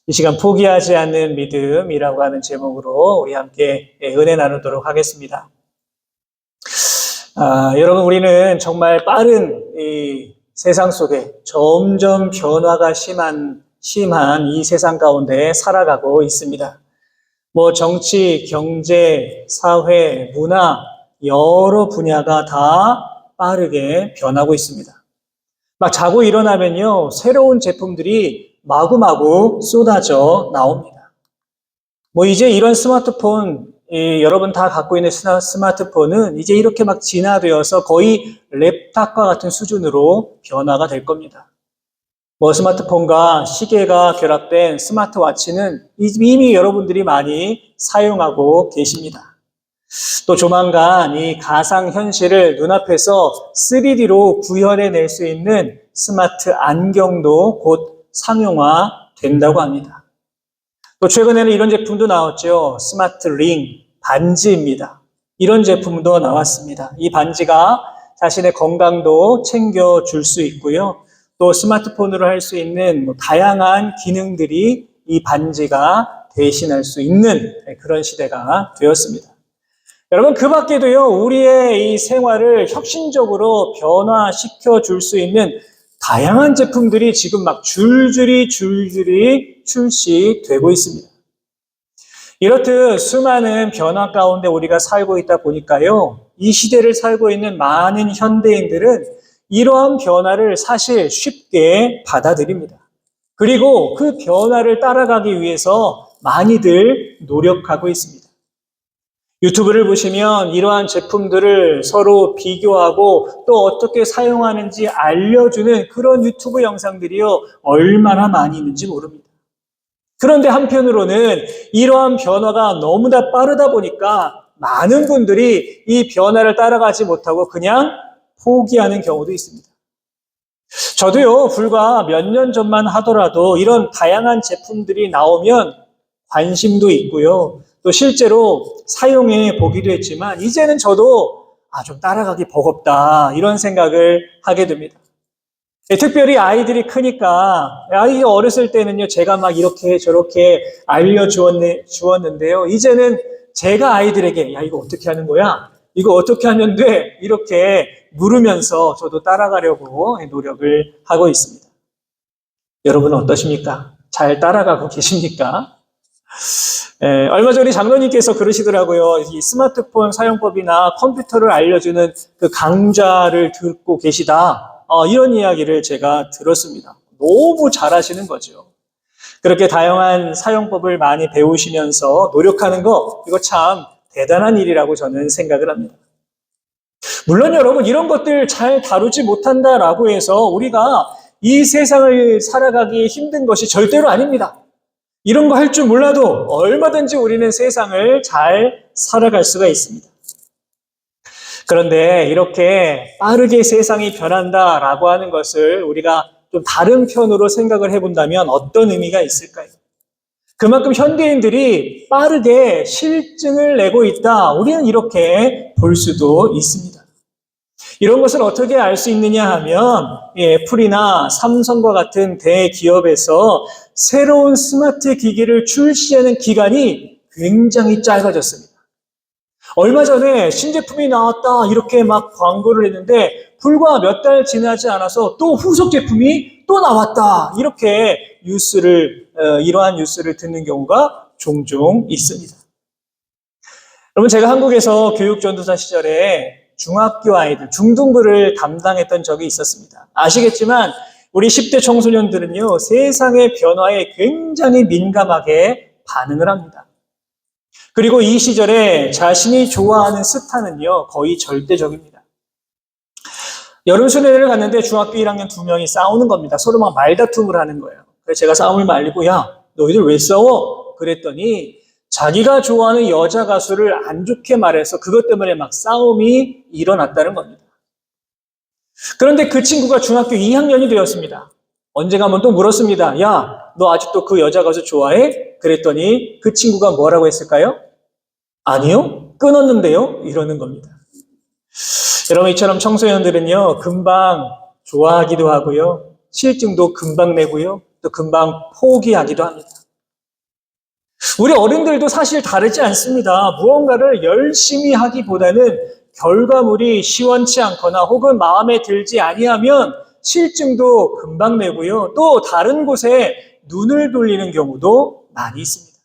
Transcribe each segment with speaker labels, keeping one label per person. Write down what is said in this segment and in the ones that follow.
Speaker 1: 이 시간 포기하지 않는 믿음이라고 하는 제목으로 우리 함께 은혜 나누도록 하겠습니다. 여러분, 우리는 정말 빠른 이 세상 속에 점점 변화가 심한 이 세상 가운데 살아가고 있습니다. 정치, 경제, 사회, 문화, 여러 분야가 다 빠르게 변하고 있습니다. 막 자고 일어나면요, 새로운 제품들이 마구마구 쏟아져 나옵니다. 이제 이런 스마트폰, 여러분 다 갖고 있는 스마트폰은 이제 이렇게 막 진화되어서 거의 랩탑과 같은 수준으로 변화가 될 겁니다. 스마트폰과 시계가 결합된 스마트워치는 이미 여러분들이 많이 사용하고 계십니다. 또 조만간 이 가상현실을 눈앞에서 3D로 구현해낼 수 있는 스마트 안경도 곧 상용화 된다고 합니다. 또 최근에는 이런 제품도 나왔죠. 스마트 링, 반지입니다. 이런 제품도 나왔습니다. 이 반지가 자신의 건강도 챙겨줄 수 있고요. 또 스마트폰으로 할 수 있는 다양한 기능들이 이 반지가 대신할 수 있는 그런 시대가 되었습니다. 여러분, 그 밖에도요, 우리의 이 생활을 혁신적으로 변화시켜 줄 수 있는 다양한 제품들이 지금 막 줄줄이 출시되고 있습니다. 이렇듯 수많은 변화 가운데 우리가 살고 있다 보니까요, 이 시대를 살고 있는 많은 현대인들은 이러한 변화를 사실 쉽게 받아들입니다. 그리고 그 변화를 따라가기 위해서 많이들 노력하고 있습니다. 유튜브를 보시면 이러한 제품들을 서로 비교하고 또 어떻게 사용하는지 알려주는 그런 유튜브 영상들이요, 얼마나 많이 있는지 모릅니다. 그런데 한편으로는 이러한 변화가 너무나 빠르다 보니까 많은 분들이 이 변화를 따라가지 못하고 그냥 포기하는 경우도 있습니다. 저도요, 불과 몇 년 전만 하더라도 이런 다양한 제품들이 나오면 관심도 있고요. 또 실제로 사용해 보기도 했지만 이제는 저도 좀 따라가기 버겁다 이런 생각을 하게 됩니다. 특별히 아이들이 크니까 아이 어렸을 때는요, 제가 막 이렇게 저렇게 알려주었는데요. 이제는 제가 아이들에게 야, 이거 어떻게 하는 거야? 이거 어떻게 하면 돼? 이렇게 물으면서 저도 따라가려고 노력을 하고 있습니다. 여러분은 어떠십니까? 잘 따라가고 계십니까? 얼마 전에 장로님께서 그러시더라고요. 이 스마트폰 사용법이나 컴퓨터를 알려주는 그 강좌를 듣고 계시다. 이런 이야기를 제가 들었습니다. 너무 잘하시는 거죠. 그렇게 다양한 사용법을 많이 배우시면서 노력하는 거, 이거 참 대단한 일이라고 저는 생각을 합니다. 물론 여러분, 이런 것들 잘 다루지 못한다라고 해서 우리가 이 세상을 살아가기 힘든 것이 절대로 아닙니다. 이런 거 할 줄 몰라도 얼마든지 우리는 세상을 잘 살아갈 수가 있습니다. 그런데 이렇게 빠르게 세상이 변한다라고 하는 것을 우리가 좀 다른 편으로 생각을 해본다면 어떤 의미가 있을까요? 그만큼 현대인들이 빠르게 실증을 내고 있다. 우리는 이렇게 볼 수도 있습니다. 이런 것을 어떻게 알 수 있느냐 하면 애플이나 삼성과 같은 대기업에서 새로운 스마트 기기를 출시하는 기간이 굉장히 짧아졌습니다. 얼마 전에 신제품이 나왔다 이렇게 막 광고를 했는데 불과 몇 달 지나지 않아서 또 후속 제품이 또 나왔다 이렇게 이러한 뉴스를 듣는 경우가 종종 있습니다. 여러분, 제가 한국에서 교육전도사 시절에 중학교 아이들, 중등부를 담당했던 적이 있었습니다. 아시겠지만 우리 10대 청소년들은요, 세상의 변화에 굉장히 민감하게 반응을 합니다. 그리고 이 시절에 자신이 좋아하는 스타는요, 거의 절대적입니다. 여름 수련회를 갔는데 중학교 1학년 2명이 싸우는 겁니다. 서로 막 말다툼을 하는 거예요. 그래서 제가 싸움을 말리고, 야, 너희들 왜 싸워? 그랬더니 자기가 좋아하는 여자 가수를 안 좋게 말해서 그것 때문에 막 싸움이 일어났다는 겁니다. 그런데 그 친구가 중학교 2학년이 되었습니다. 언젠가 한번 또 물었습니다. 야, 너 아직도 그 여자 가수 좋아해? 그랬더니 그 친구가 뭐라고 했을까요? 아니요, 끊었는데요? 이러는 겁니다. 여러분, 이처럼 청소년들은요, 금방 좋아하기도 하고요, 실증도 금방 내고요, 또 금방 포기하기도 합니다. 우리 어른들도 사실 다르지 않습니다. 무언가를 열심히 하기보다는 결과물이 시원치 않거나 혹은 마음에 들지 아니하면 실증도 금방 내고요. 또 다른 곳에 눈을 돌리는 경우도 많이 있습니다.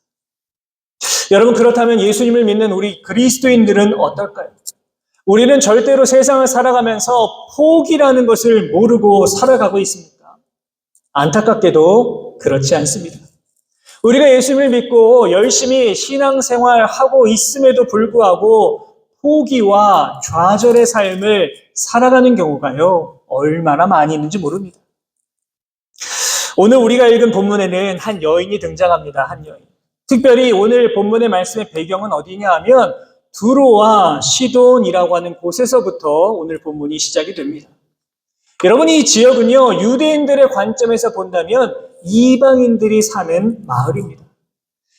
Speaker 1: 여러분, 그렇다면 예수님을 믿는 우리 그리스도인들은 어떨까요? 우리는 절대로 세상을 살아가면서 포기라는 것을 모르고 살아가고 있습니까? 안타깝게도 그렇지 않습니다. 우리가 예수님을 믿고 열심히 신앙생활하고 있음에도 불구하고 포기와 좌절의 삶을 살아가는 경우가요, 얼마나 많이 있는지 모릅니다. 오늘 우리가 읽은 본문에는 한 여인이 등장합니다. 한 여인. 특별히 오늘 본문의 말씀의 배경은 어디냐 하면 두로와 시돈이라고 하는 곳에서부터 오늘 본문이 시작이 됩니다. 여러분, 이 지역은요, 유대인들의 관점에서 본다면 이방인들이 사는 마을입니다.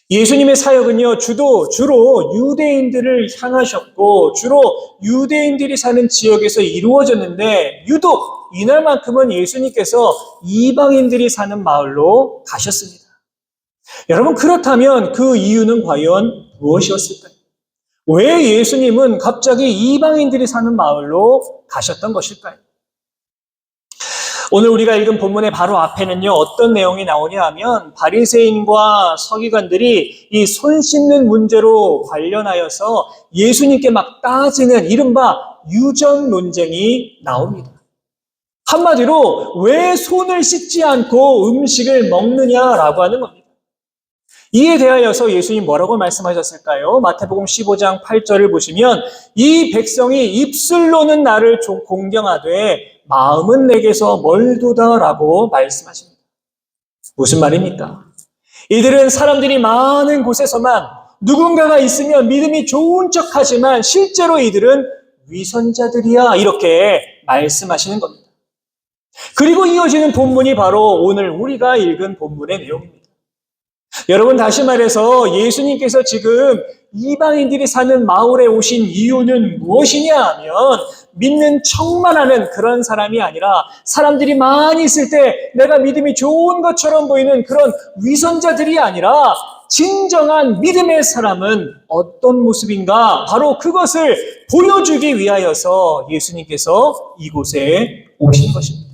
Speaker 1: 예수님의 사역은요, 주로 유대인들을 향하셨고, 주로 유대인들이 사는 지역에서 이루어졌는데, 유독 이날만큼은 예수님께서 이방인들이 사는 마을로 가셨습니다. 여러분, 그렇다면 그 이유는 과연 무엇이었을까요? 왜 예수님은 갑자기 이방인들이 사는 마을로 가셨던 것일까요? 오늘 우리가 읽은 본문의 바로 앞에는요, 어떤 내용이 나오냐 하면 바리새인과 서기관들이 이 손 씻는 문제로 관련하여서 예수님께 막 따지는 이른바 유전 논쟁이 나옵니다. 한마디로 왜 손을 씻지 않고 음식을 먹느냐라고 하는 겁니다. 이에 대하여서 예수님 뭐라고 말씀하셨을까요? 마태복음 15장 8절을 보시면 이 백성이 입술로는 나를 공경하되 마음은 내게서 멀도다라고 말씀하십니다. 무슨 말입니까? 이들은 사람들이 많은 곳에서만 누군가가 있으면 믿음이 좋은 척하지만 실제로 이들은 위선자들이야, 이렇게 말씀하시는 겁니다. 그리고 이어지는 본문이 바로 오늘 우리가 읽은 본문의 내용입니다. 여러분, 다시 말해서 예수님께서 지금 이방인들이 사는 마을에 오신 이유는 무엇이냐 하면 믿는 척만 하는 그런 사람이 아니라 사람들이 많이 있을 때 내가 믿음이 좋은 것처럼 보이는 그런 위선자들이 아니라 진정한 믿음의 사람은 어떤 모습인가, 바로 그것을 보여주기 위하여서 예수님께서 이곳에 오신 것입니다.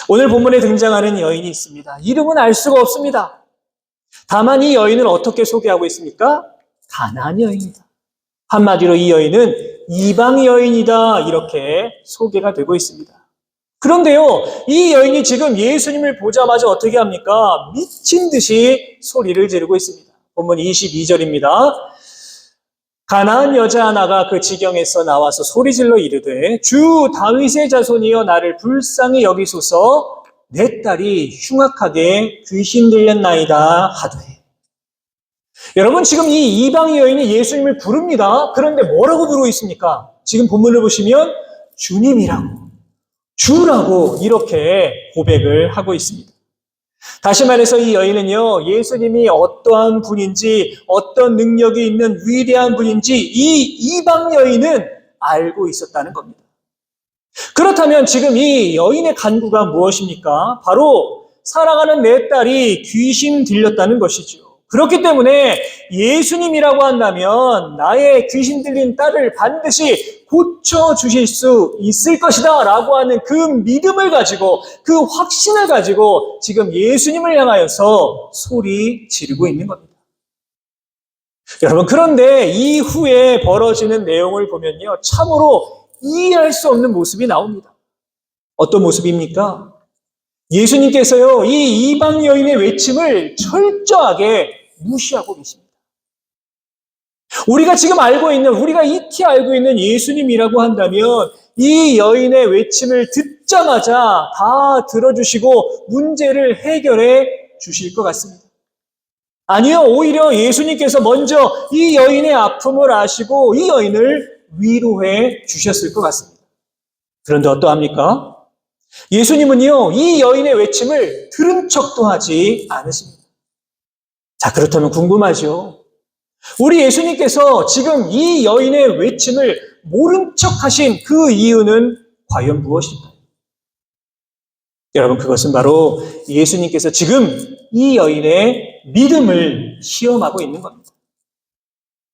Speaker 1: 오늘 본문에 등장하는 여인이 있습니다. 이름은 알 수가 없습니다. 다만 이 여인을 어떻게 소개하고 있습니까? 가나안 여인이다. 한마디로 이 여인은 이방 여인이다, 이렇게 소개가 되고 있습니다. 그런데요, 이 여인이 지금 예수님을 보자마자 어떻게 합니까? 미친 듯이 소리를 지르고 있습니다. 본문 22절입니다. 가나안 여자 하나가 그 지경에서 나와서 소리질러 이르되 주 다윗의 자손이여 나를 불쌍히 여기소서, 내 딸이 흉악하게 귀신 들렸나이다 하되. 여러분, 지금 이 이방 여인이 예수님을 부릅니다. 그런데 뭐라고 부르고 있습니까? 지금 본문을 보시면 주님이라고, 주라고 이렇게 고백을 하고 있습니다. 다시 말해서 이 여인은요, 예수님이 어떠한 분인지, 어떤 능력이 있는 위대한 분인지 이 이방 여인은 알고 있었다는 겁니다. 그렇다면 지금 이 여인의 간구가 무엇입니까? 바로 사랑하는 내 딸이 귀신 들렸다는 것이죠. 그렇기 때문에 예수님이라고 한다면 나의 귀신 들린 딸을 반드시 고쳐주실 수 있을 것이다 라고 하는 그 믿음을 가지고, 그 확신을 가지고 지금 예수님을 향하여서 소리 지르고 있는 겁니다. 여러분, 그런데 이후에 벌어지는 내용을 보면요, 참으로 이해할 수 없는 모습이 나옵니다. 어떤 모습입니까? 예수님께서요, 이 이방 여인의 외침을 철저하게 무시하고 계십니다. 우리가 지금 알고 있는, 우리가 익히 알고 있는 예수님이라고 한다면 이 여인의 외침을 듣자마자 다 들어주시고 문제를 해결해 주실 것 같습니다. 아니요, 오히려 예수님께서 먼저 이 여인의 아픔을 아시고 이 여인을 위로해 주셨을 것 같습니다. 그런데 어떠합니까? 예수님은요, 이 여인의 외침을 들은 척도 하지 않으십니다. 자, 그렇다면 궁금하죠? 우리 예수님께서 지금 이 여인의 외침을 모른 척 하신 그 이유는 과연 무엇일까요? 여러분, 그것은 바로 예수님께서 지금 이 여인의 믿음을 시험하고 있는 겁니다.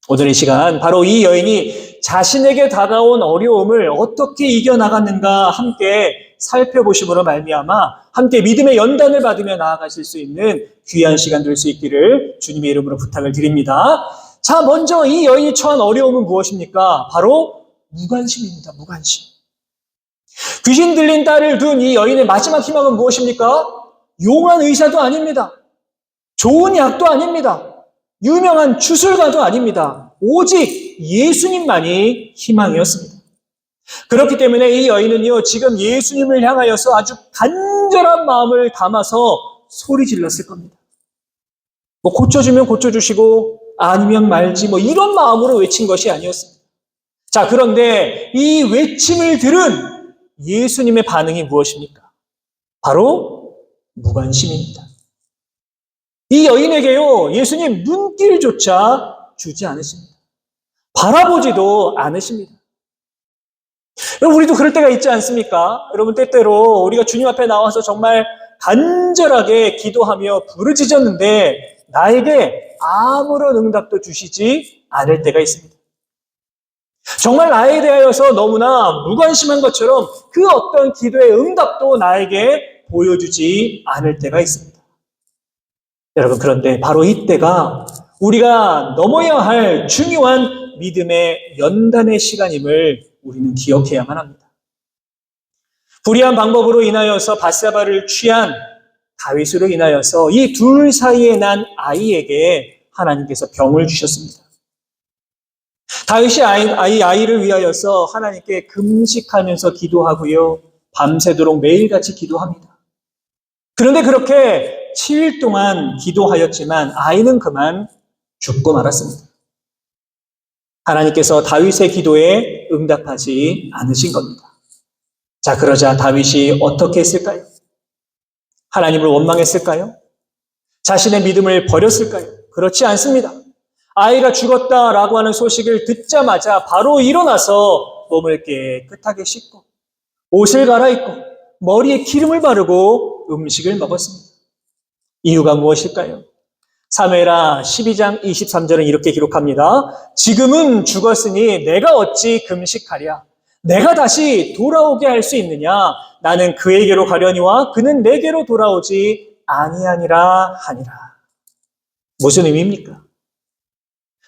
Speaker 1: 오늘 이 시간 바로 이 여인이 자신에게 다가온 어려움을 어떻게 이겨나갔는가 함께 살펴보심으로 말미암아 함께 믿음의 연단을 받으며 나아가실 수 있는 귀한 시간 될 수 있기를 주님의 이름으로 부탁을 드립니다. 자, 먼저 이 여인이 처한 어려움은 무엇입니까? 바로 무관심입니다. 무관심. 귀신 들린 딸을 둔 이 여인의 마지막 희망은 무엇입니까? 용한 의사도 아닙니다. 좋은 약도 아닙니다. 유명한 주술가도 아닙니다. 오직 예수님만이 희망이었습니다. 그렇기 때문에 이 여인은요, 지금 예수님을 향하여서 아주 간절한 마음을 담아서 소리 질렀을 겁니다. 뭐 고쳐주면 고쳐주시고 아니면 말지 뭐 이런 마음으로 외친 것이 아니었습니다. 자, 그런데 이 외침을 들은 예수님의 반응이 무엇입니까? 바로 무관심입니다. 이 여인에게요, 예수님 눈길조차 주지 않으십니다. 바라보지도 않으십니다. 여러분, 우리도 그럴 때가 있지 않습니까? 여러분, 때때로 우리가 주님 앞에 나와서 정말 간절하게 기도하며 부르짖었는데 나에게 아무런 응답도 주시지 않을 때가 있습니다. 정말 나에 대하여서 너무나 무관심한 것처럼 그 어떤 기도의 응답도 나에게 보여주지 않을 때가 있습니다. 여러분, 그런데 바로 이때가 우리가 넘어야 할 중요한 믿음의 연단의 시간임을 우리는 기억해야만 합니다. 불의한 방법으로 인하여서 밧세바를 취한 다윗으로 인하여서 이 둘 사이에 난 아이에게 하나님께서 병을 주셨습니다. 다윗이 아이를 위하여서 하나님께 금식하면서 기도하고요, 밤새도록 매일같이 기도합니다. 그런데 그렇게 7일 동안 기도하였지만 아이는 그만 죽고 말았습니다. 하나님께서 다윗의 기도에 응답하지 않으신 겁니다. 자, 그러자 다윗이 어떻게 했을까요? 하나님을 원망했을까요? 자신의 믿음을 버렸을까요? 그렇지 않습니다. 아이가 죽었다라고 하는 소식을 듣자마자 바로 일어나서 몸을 깨끗하게 씻고 옷을 갈아입고 머리에 기름을 바르고 음식을 먹었습니다. 이유가 무엇일까요? 사무엘하 12장 23절은 이렇게 기록합니다. 지금은 죽었으니 내가 어찌 금식하랴? 내가 다시 돌아오게 할 수 있느냐? 나는 그에게로 가려니와 그는 내게로 돌아오지 아니하니라 하니라. 무슨 의미입니까?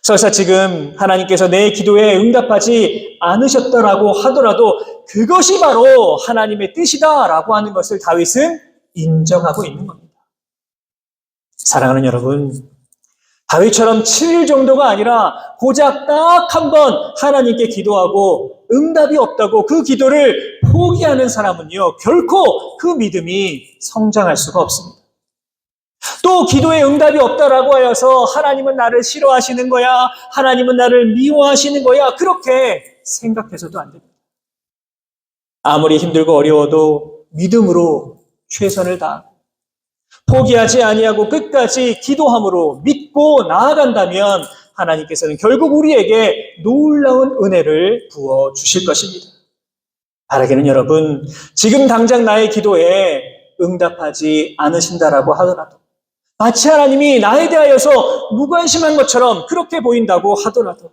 Speaker 1: 설사 지금 하나님께서 내 기도에 응답하지 않으셨다라고 하더라도 그것이 바로 하나님의 뜻이다라고 하는 것을 다윗은 인정하고 있는 겁니다. 사랑하는 여러분, 다윗처럼 7일 정도가 아니라 고작 딱 한 번 하나님께 기도하고 응답이 없다고 그 기도를 포기하는 사람은요, 결코 그 믿음이 성장할 수가 없습니다. 또 기도에 응답이 없다라고 하여서 하나님은 나를 싫어하시는 거야, 하나님은 나를 미워하시는 거야, 그렇게 생각해서도 안 됩니다. 아무리 힘들고 어려워도 믿음으로 최선을 다하고 포기하지 아니하고 끝까지 기도함으로 믿고 나아간다면 하나님께서는 결국 우리에게 놀라운 은혜를 부어주실 것입니다. 바라기는 여러분, 지금 당장 나의 기도에 응답하지 않으신다라고 하더라도, 마치 하나님이 나에 대하여서 무관심한 것처럼 그렇게 보인다고 하더라도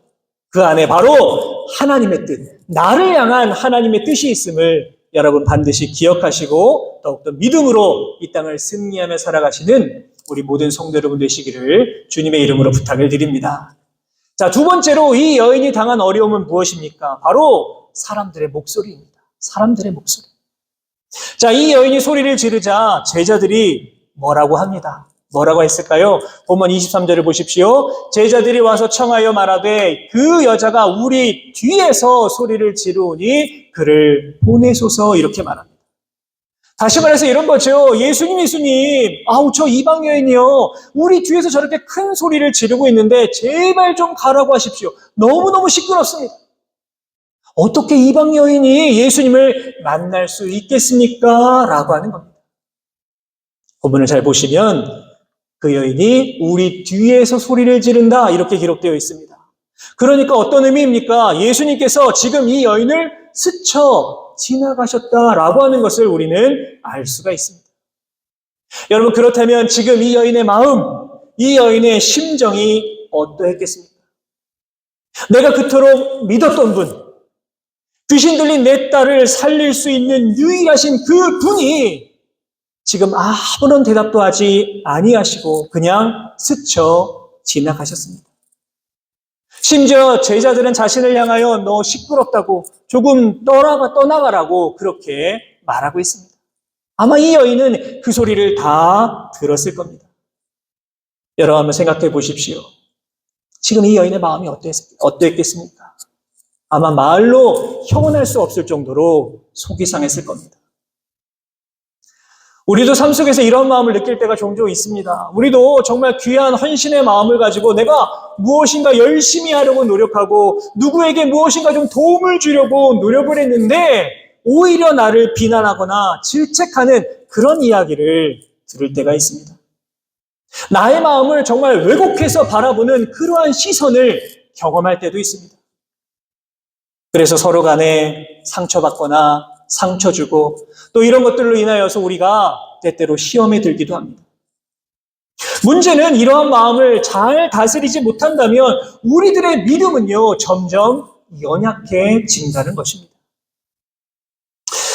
Speaker 1: 그 안에 바로 하나님의 뜻, 나를 향한 하나님의 뜻이 있음을 여러분 반드시 기억하시고 더욱더 믿음으로 이 땅을 승리하며 살아가시는 우리 모든 성도 여러분 되시기를 주님의 이름으로 부탁을 드립니다. 자, 두 번째로 이 여인이 당한 어려움은 무엇입니까? 바로 사람들의 목소리입니다. 사람들의 목소리. 자, 이 여인이 소리를 지르자 제자들이 뭐라고 합니다. 뭐라고 했을까요? 본문 23절을 보십시오. 제자들이 와서 청하여 말하되 그 여자가 우리 뒤에서 소리를 지르오니 그를 보내소서, 이렇게 말합니다. 다시 말해서 이런 거죠. 예수님, 아우, 저 이방 여인이요, 우리 뒤에서 저렇게 큰 소리를 지르고 있는데 제발 좀 가라고 하십시오. 너무너무 시끄럽습니다. 어떻게 이방 여인이 예수님을 만날 수 있겠습니까? 라고 하는 겁니다. 본문을 잘 보시면 그 여인이 우리 뒤에서 소리를 지른다, 이렇게 기록되어 있습니다. 그러니까 어떤 의미입니까? 예수님께서 지금 이 여인을 스쳐 지나가셨다라고 하는 것을 우리는 알 수가 있습니다. 여러분, 그렇다면 지금 이 여인의 마음, 이 여인의 심정이 어떠했겠습니까? 내가 그토록 믿었던 분, 귀신 들린 내 딸을 살릴 수 있는 유일하신 그 분이 지금 아무런 대답도 하지 아니하시고 그냥 스쳐 지나가셨습니다. 심지어 제자들은 자신을 향하여 너 시끄럽다고 조금 떠나가라고 그렇게 말하고 있습니다. 아마 이 여인은 그 소리를 다 들었을 겁니다. 여러분 한번 생각해 보십시오. 지금 이 여인의 마음이 어땠겠습니까? 아마 말로 형언할 수 없을 정도로 속이 상했을 겁니다. 우리도 삶 속에서 이런 마음을 느낄 때가 종종 있습니다. 우리도 정말 귀한 헌신의 마음을 가지고 내가 무엇인가 열심히 하려고 노력하고 누구에게 무엇인가 좀 도움을 주려고 노력을 했는데 오히려 나를 비난하거나 질책하는 그런 이야기를 들을 때가 있습니다. 나의 마음을 정말 왜곡해서 바라보는 그러한 시선을 경험할 때도 있습니다. 그래서 서로 간에 상처받거나 상처 주고 또 이런 것들로 인하여서 우리가 때때로 시험에 들기도 합니다. 문제는 이러한 마음을 잘 다스리지 못한다면 우리들의 믿음은요 점점 연약해진다는 것입니다.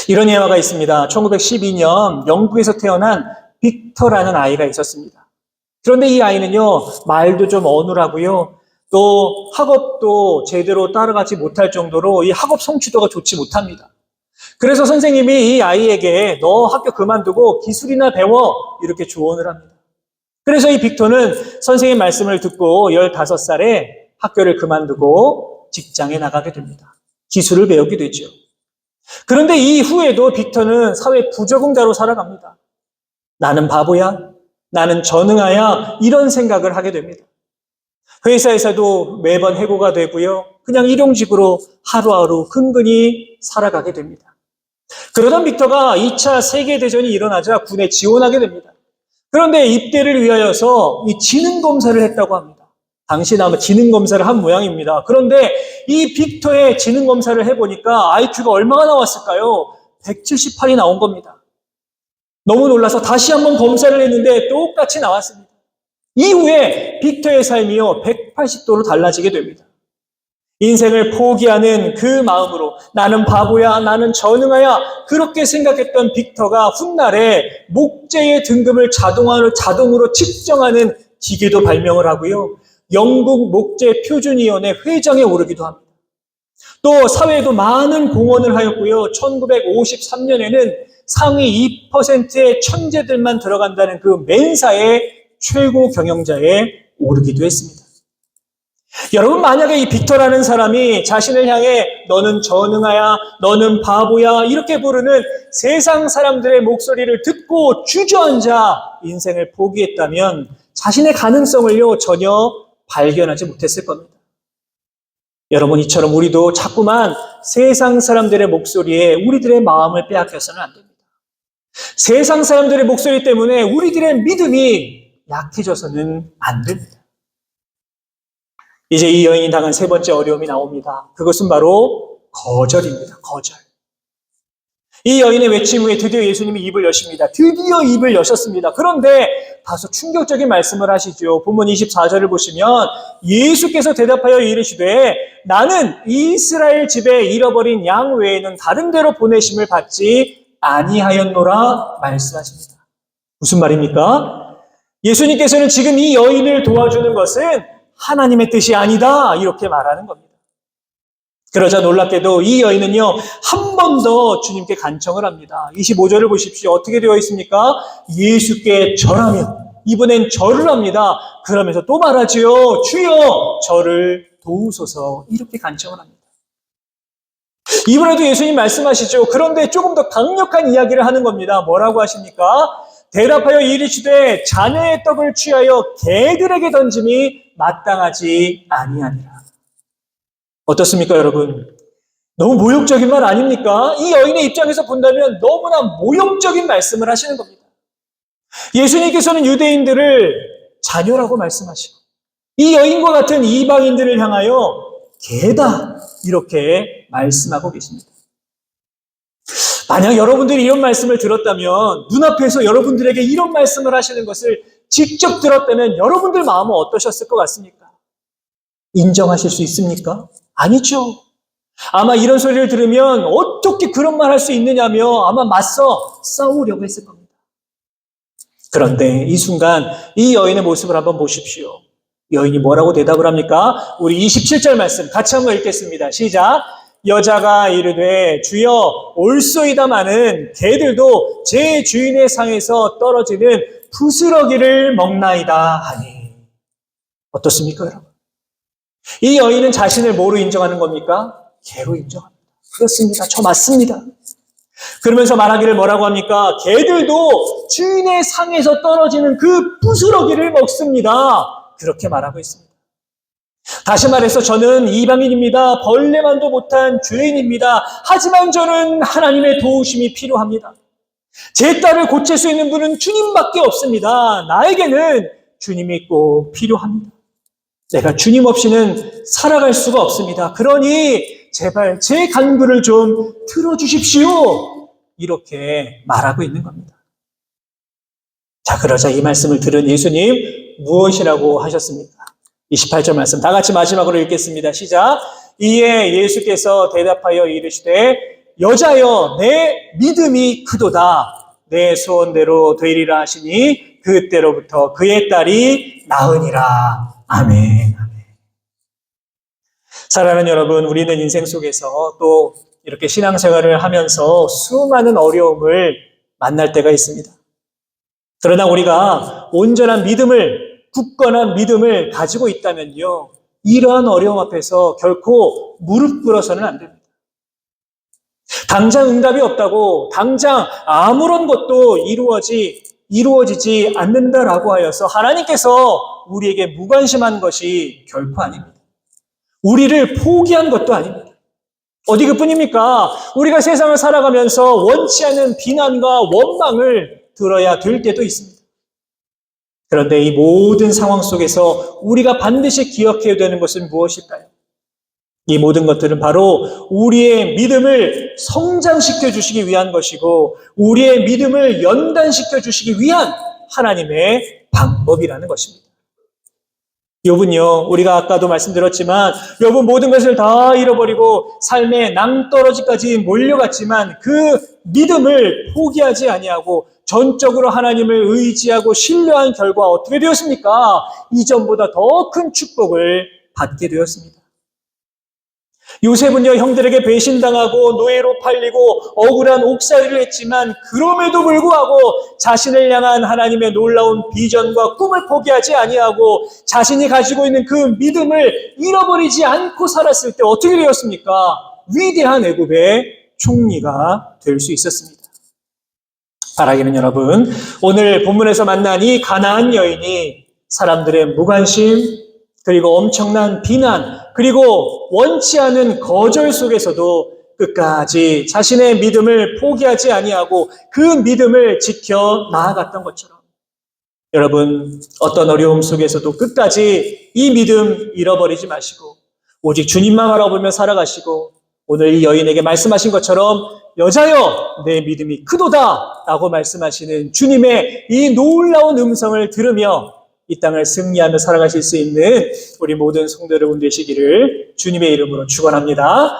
Speaker 1: 이런 예화가 있습니다. 1912년 영국에서 태어난 빅터라는 아이가 있었습니다. 그런데 이 아이는요 말도 좀 어눌하고요 또 학업도 제대로 따라가지 못할 정도로 이 학업 성취도가 좋지 못합니다. 그래서 선생님이 이 아이에게 너 학교 그만두고 기술이나 배워 이렇게 조언을 합니다. 그래서 이 빅터는 선생님 말씀을 듣고 15살에 학교를 그만두고 직장에 나가게 됩니다. 기술을 배우게 되죠. 그런데 이후에도 빅터는 사회 부적응자로 살아갑니다. 나는 바보야, 나는 전응아야 이런 생각을 하게 됩니다. 회사에서도 매번 해고가 되고요. 그냥 일용직으로 하루하루 근근히 살아가게 됩니다. 그러던 빅터가 2차 세계대전이 일어나자 군에 지원하게 됩니다. 그런데 입대를 위하여서 이 지능검사를 했다고 합니다. 당시 아마 지능검사를 한 모양입니다. 그런데 이 빅터의 지능검사를 해보니까 IQ가 얼마나 나왔을까요? 178이 나온 겁니다. 너무 놀라서 다시 한번 검사를 했는데 똑같이 나왔습니다. 이후에 빅터의 삶이요 180도로 달라지게 됩니다. 인생을 포기하는 그 마음으로 나는 바보야, 나는 전응아야 그렇게 생각했던 빅터가 훗날에 목재의 등급을 자동으로 측정하는 기계도 발명을 하고요. 영국 목재 표준위원회 회장에 오르기도 합니다. 또 사회에도 많은 공헌을 하였고요. 1953년에는 상위 2%의 천재들만 들어간다는 그 맨사의 최고 경영자에 오르기도 했습니다. 여러분 만약에 이 빅터라는 사람이 자신을 향해 너는 전응아야, 너는 바보야 이렇게 부르는 세상 사람들의 목소리를 듣고 주저앉아 인생을 포기했다면 자신의 가능성을요 전혀 발견하지 못했을 겁니다. 여러분 이처럼 우리도 자꾸만 세상 사람들의 목소리에 우리들의 마음을 빼앗겨서는 안 됩니다. 세상 사람들의 목소리 때문에 우리들의 믿음이 약해져서는 안 됩니다. 이제 이 여인이 당한 세 번째 어려움이 나옵니다. 그것은 바로 거절입니다. 거절. 이 여인의 외침 후에 드디어 예수님이 입을 여십니다. 드디어 입을 여셨습니다. 그런데 다소 충격적인 말씀을 하시죠. 본문 24절을 보시면 예수께서 대답하여 이르시되 나는 이스라엘 집에 잃어버린 양 외에는 다른 데로 보내심을 받지 아니하였노라 말씀하십니다. 무슨 말입니까? 예수님께서는 지금 이 여인을 도와주는 것은 하나님의 뜻이 아니다 이렇게 말하는 겁니다. 그러자 놀랍게도 이 여인은요 한 번 더 주님께 간청을 합니다. 25절을 보십시오. 어떻게 되어 있습니까? 예수께 절하며 이번엔 절을 합니다. 그러면서 또 말하지요. 주여 저를 도우소서 이렇게 간청을 합니다. 이번에도 예수님 말씀하시죠. 그런데 조금 더 강력한 이야기를 하는 겁니다. 뭐라고 하십니까? 대답하여 이르시되 자네의 떡을 취하여 개들에게 던짐이 마땅하지 아니하니라. 어떻습니까 여러분? 너무 모욕적인 말 아닙니까? 이 여인의 입장에서 본다면 너무나 모욕적인 말씀을 하시는 겁니다. 예수님께서는 유대인들을 자녀라고 말씀하시고 이 여인과 같은 이방인들을 향하여 개다 이렇게 말씀하고 계십니다. 만약 여러분들이 이런 말씀을 들었다면, 눈앞에서 여러분들에게 이런 말씀을 하시는 것을 직접 들었다면 여러분들 마음은 어떠셨을 것 같습니까? 인정하실 수 있습니까? 아니죠. 아마 이런 소리를 들으면 어떻게 그런 말 할 수 있느냐며 아마 맞서 싸우려고 했을 겁니다. 그런데 이 순간 이 여인의 모습을 한번 보십시오. 여인이 뭐라고 대답을 합니까? 우리 27절 말씀 같이 한번 읽겠습니다. 시작. 여자가 이르되 주여 올소이다마는 개들도 제 주인의 상에서 떨어지는 부스러기를 먹나이다 하니. 어떻습니까, 여러분? 이 여인은 자신을 뭐로 인정하는 겁니까? 개로 인정합니다. 그렇습니다. 저 맞습니다. 그러면서 말하기를 뭐라고 합니까? 개들도 주인의 상에서 떨어지는 그 부스러기를 먹습니다. 그렇게 말하고 있습니다. 다시 말해서 저는 이방인입니다. 벌레만도 못한 죄인입니다. 하지만 저는 하나님의 도우심이 필요합니다. 제 딸을 고칠 수 있는 분은 주님밖에 없습니다. 나에게는 주님이 꼭 필요합니다. 내가 주님 없이는 살아갈 수가 없습니다. 그러니 제발 제 간구를 좀 들어주십시오. 이렇게 말하고 있는 겁니다. 자, 그러자 이 말씀을 들은 예수님 무엇이라고 하셨습니까? 28절 말씀 다 같이 마지막으로 읽겠습니다. 시작. 이에 예수께서 대답하여 이르시되 여자여 내 믿음이 크도다. 내 소원대로 되리라 하시니 그때로부터 그의 딸이 나으니라. 아멘. 사랑하는 여러분, 우리는 인생 속에서 또 이렇게 신앙생활을 하면서 수많은 어려움을 만날 때가 있습니다. 그러나 우리가 온전한 믿음을, 굳건한 믿음을 가지고 있다면요, 이러한 어려움 앞에서 결코 무릎 꿇어서는 안 됩니다. 당장 응답이 없다고 당장 아무런 것도 이루어지지 않는다라고 하여서 하나님께서 우리에게 무관심한 것이 결코 아닙니다. 우리를 포기한 것도 아닙니다. 어디 그뿐입니까? 우리가 세상을 살아가면서 원치 않는 비난과 원망을 들어야 될 때도 있습니다. 그런데 이 모든 상황 속에서 우리가 반드시 기억해야 되는 것은 무엇일까요? 이 모든 것들은 바로 우리의 믿음을 성장시켜 주시기 위한 것이고 우리의 믿음을 연단시켜 주시기 위한 하나님의 방법이라는 것입니다. 욥은요, 우리가 아까도 말씀드렸지만 욥은 모든 것을 다 잃어버리고 삶의 낭떠러지까지 몰려갔지만 그 믿음을 포기하지 아니하고 전적으로 하나님을 의지하고 신뢰한 결과 어떻게 되었습니까? 이전보다 더 큰 축복을 받게 되었습니다. 요셉은요, 형들에게 배신당하고 노예로 팔리고 억울한 옥살이를 했지만 그럼에도 불구하고 자신을 향한 하나님의 놀라운 비전과 꿈을 포기하지 아니하고 자신이 가지고 있는 그 믿음을 잃어버리지 않고 살았을 때 어떻게 되었습니까? 위대한 애굽의 총리가 될 수 있었습니다. 바라기는 여러분, 오늘 본문에서 만난 이 가나안 여인이 사람들의 무관심, 그리고 엄청난 비난, 그리고 원치 않은 거절 속에서도 끝까지 자신의 믿음을 포기하지 아니하고 그 믿음을 지켜 나아갔던 것처럼 여러분, 어떤 어려움 속에서도 끝까지 이 믿음 잃어버리지 마시고 오직 주님만 바라보며 살아가시고 오늘 이 여인에게 말씀하신 것처럼 여자여 내 믿음이 크도다 라고 말씀하시는 주님의 이 놀라운 음성을 들으며 이 땅을 승리하며 살아가실 수 있는 우리 모든 성도 여러분 되시기를 주님의 이름으로 축원합니다.